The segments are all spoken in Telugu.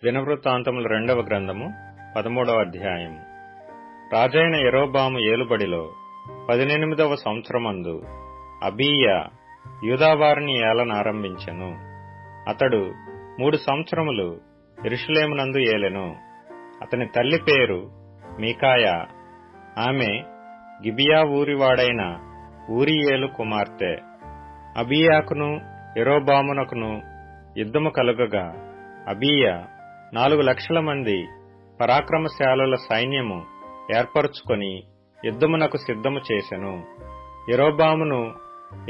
దినవృత్తాంతములు 2వ గ్రంథము 13వ అధ్యాయము. రాజైన యెరోబాము ఏలుబడిలో 18వ సంవత్సరమందు అబీయా యూదావారిని ఏలనారంభించెను. అతడు 3 సంవత్సరములు యెరూషలేమునందు ఏలెను. అతని తల్లి పేరు మీకాయా. ఆమె గిబియా ఊరివాడైన ఊరియేలు కుమార్తె. అబీయాకును యెరోబామునకును యుద్ధము కలుగగా అబీయా 4,00,000 మంది పరాక్రమశాలుల సైన్యము ఏర్పరచుకొని యుద్ధమునకు సిద్ధము చేసెను. యెరోబామును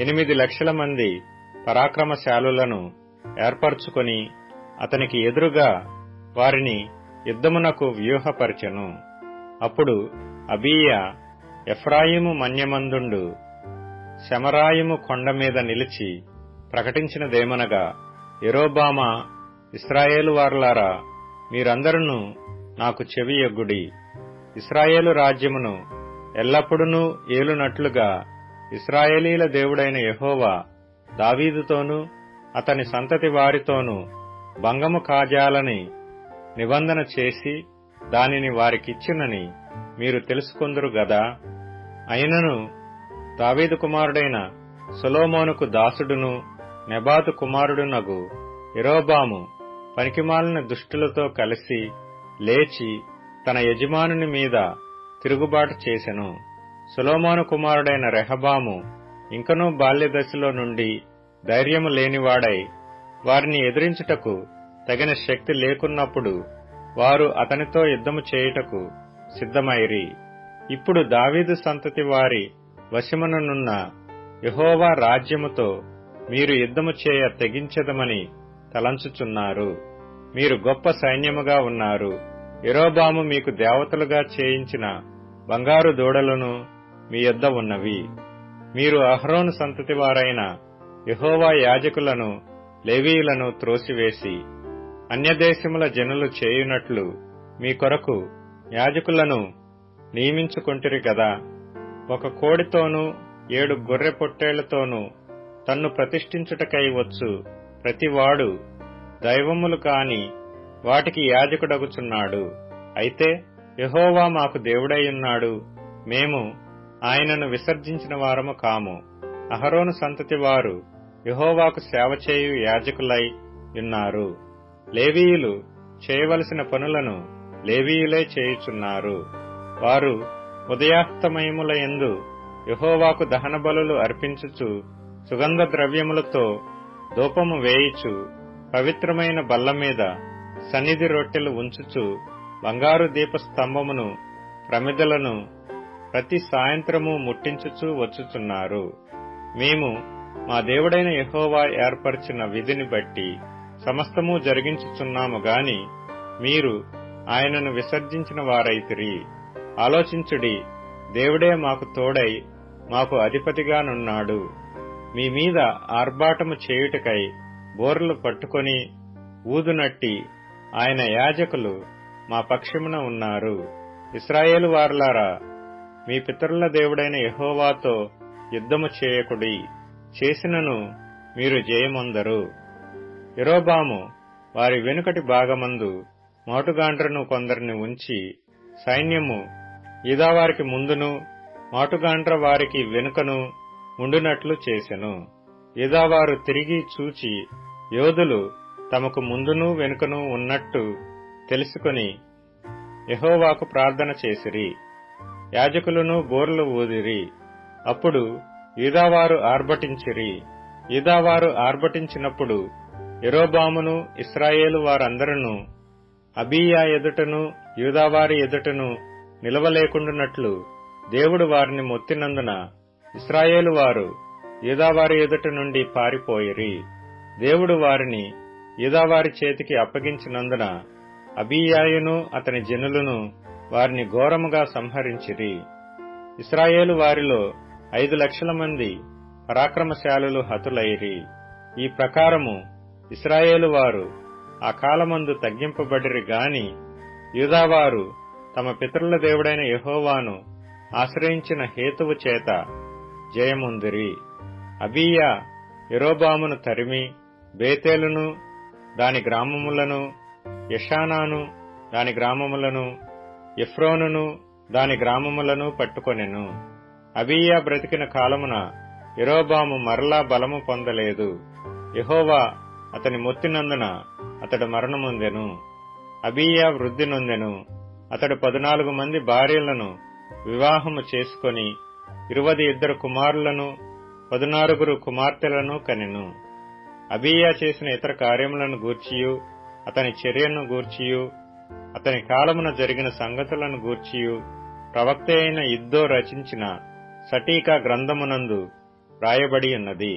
8,00,000 మంది పరాక్రమశాలులను ఏర్పరచుకొని అతనికి ఎదురుగా వారిని యుద్ధమునకు వ్యూహపరచెను. అప్పుడు అబీయా ఎఫ్రాయిము మన్యమందుండు శమరాయిము కొండ మీద నిలిచి ప్రకటించినదేమనగా, యెరోబామా, ఇశ్రాయేలు వారలారా, మీరందరూ నాకు చెవియొగ్గుడి. ఇశ్రాయేలు రాజ్యమును ఎల్లప్పుడూ ఏలునట్లుగా ఇశ్రాయేలీల దేవుడైన యెహోవా దావీదుతోనూ అతని సంతతి వారితోనూ భంగము కాజాలని నిబంధన చేసి దానిని వారికిచ్చునని మీరు తెలుసుకొందురు గదా. అయినను దావీదు కుమారుడైన సొలొమోనుకు దాసుడును నెబాతు కుమారుడునగు యెరోబాము పనికిమాలిన దుష్టులతో కలిసి లేచి తన యజమానుని మీద తిరుగుబాటు చేసెను. సొలొమోను కుమారుడైన రెహబాము ఇంకనూ బాల్యదశలో నుండి ధైర్యము లేనివాడై వారిని ఎదిరించుటకు తగిన శక్తి లేకున్నప్పుడు వారు అతనితో యుద్ధము చేయుటకు సిద్ధమైరి. ఇప్పుడు దావీదు సంతతి వారి వశముననున్న యెహోవా రాజ్యముతో మీరు యుద్ధము చేయ తెగించెదమని తలంచుచున్నారు. మీరు గొప్ప సైన్యముగా ఉన్నారు. యెరోబాము మీకు దేవతలుగా చేయించిన బంగారు దూడలను మీ యొద్ద ఉన్నవి. మీరు అహరోను సంతతి వారైన యెహోవా యాజకులను లేవీయులను త్రోసివేసి అన్యదేశముల జనులు చేయునట్లు మీ కొరకు యాజకులను నియమించుకొంటిరి గదా. ఒక కోడితోనూ 7 గొర్రె పొట్టేళ్లతోనూ తన్ను ప్రతిష్ఠించుటకై వచ్చు ప్రతివాడు దైవములు కాని వాటికి యాజకుడగుచున్నాడు. అయితే యెహోవా మాకు దేవుడైయున్నాడు, మేము ఆయనను విసర్జించిన వారము కాము. అహరోను సంతతి వారు యెహోవాకు సేవ చేయు యాజకులై యున్నారు. లేవీయులు చేయవలసిన పనులను లేవీయులే చేయుచున్నారు. వారు ఉదయాస్తమయములయందు యెహోవాకు దహన బలులు అర్పించుచు సుగంధ ద్రవ్యములతో ధూపము వేయుచు పవిత్రమైన బల్ల మీద సన్నిధి రొట్టెలు ఉంచుచు బంగారు దీపస్తంభమును ప్రమిదలను ప్రతి సాయంత్రము ముట్టించుచు వచ్చుచున్నారు. మేము మా దేవుడైన యెహోవా ఏర్పరిచిన విధిని బట్టి సమస్తము జరిగించుచున్నాము గాని మీరు ఆయనను విసర్జించిన వారైతిరి. ఆలోచించుడి, దేవుడే మాకు తోడై మాకు అధిపతిగానున్నాడు. మీ మీద ఆర్భాటము చేయుటకై బోర్లు పట్టుకొని ఊదునట్టి ఆయన యాజకులు మా పక్షమున ఉన్నారు. ఇశ్రాయేలు వారలారా, మీ పితరుల దేవుడైన యెహోవాతో యుద్ధము చేయకుడి, చేసినను మీరు జయమొందరు. యెరోబాము వారి వెనుకటి భాగమందు మాటుగాండ్రను కొందరిని ఉంచి సైన్యము యూదావారికి ముందును మాటుగాండ్ర వారికి వెనుకను ఉండునట్లు చేసెను. యూదావారు తిరిగి చూచి యోధులు తమకు ముందును వెనుకను ఉన్నట్టు తెలుసుకొని యెహోవాకు ప్రార్థన చేసిరి. యాజకులను బోర్లు ఊదిరి. అప్పుడు యూదావారు ఆర్భటించిరి. యూదావారు ఆర్భటించినప్పుడు యెరోబామును ఇశ్రాయేలు వారందరూ అబీయా ఎదుటను యూదావారి ఎదుటను నిలవలేకుండునట్లు దేవుడు వారిని మొత్తినందున ఇశ్రాయేలు వారు యూదావారి ఎదుట నుండి పారిపోయిరి. దేవుడు వారిని యూదావారి చేతికి అప్పగించినందున అబీయాయును అతని జనులను వారిని ఘోరముగా సంహరించిరి. ఇశ్రాయేలు వారిలో 5,00,000 మంది పరాక్రమశాలులు హతులైరి. ఈ ప్రకారము ఇశ్రాయేలు వారు ఆ కాలమందు తగ్గింపబడిరి గాని యూదావారు తమ పితరుల దేవుడైన యెహోవాను ఆశ్రయించిన హేతువు చేత జయముందిరి. అబీయా యెరోబామును తరిమి బేతేలును దాని గ్రామములను యెషానాను దాని గ్రామములను, ఎఫ్రోనును దాని గ్రామములను పట్టుకొనెను. అబీయా బ్రతికిన కాలమున యెరోబాము మరలా బలము పొందలేదు. యెహోవా అతని మొత్తినందున అతడు మరణమొందెను. అబీయా వృద్ధి నొందెను. అతడు 14 మంది భార్యలను వివాహము చేసుకొని 22 కుమారులను 16 కుమార్తెలను కనెను. అబీయా చేసిన ఇతర కార్యములను గూర్చియు, అతని చర్యను గూర్చియు, అతని కాలమున జరిగిన సంగతులను గూర్చియు ప్రవక్త అయిన ఇద్దో రచించిన సటీకా గ్రంథమునందు రాయబడి ఉన్నది.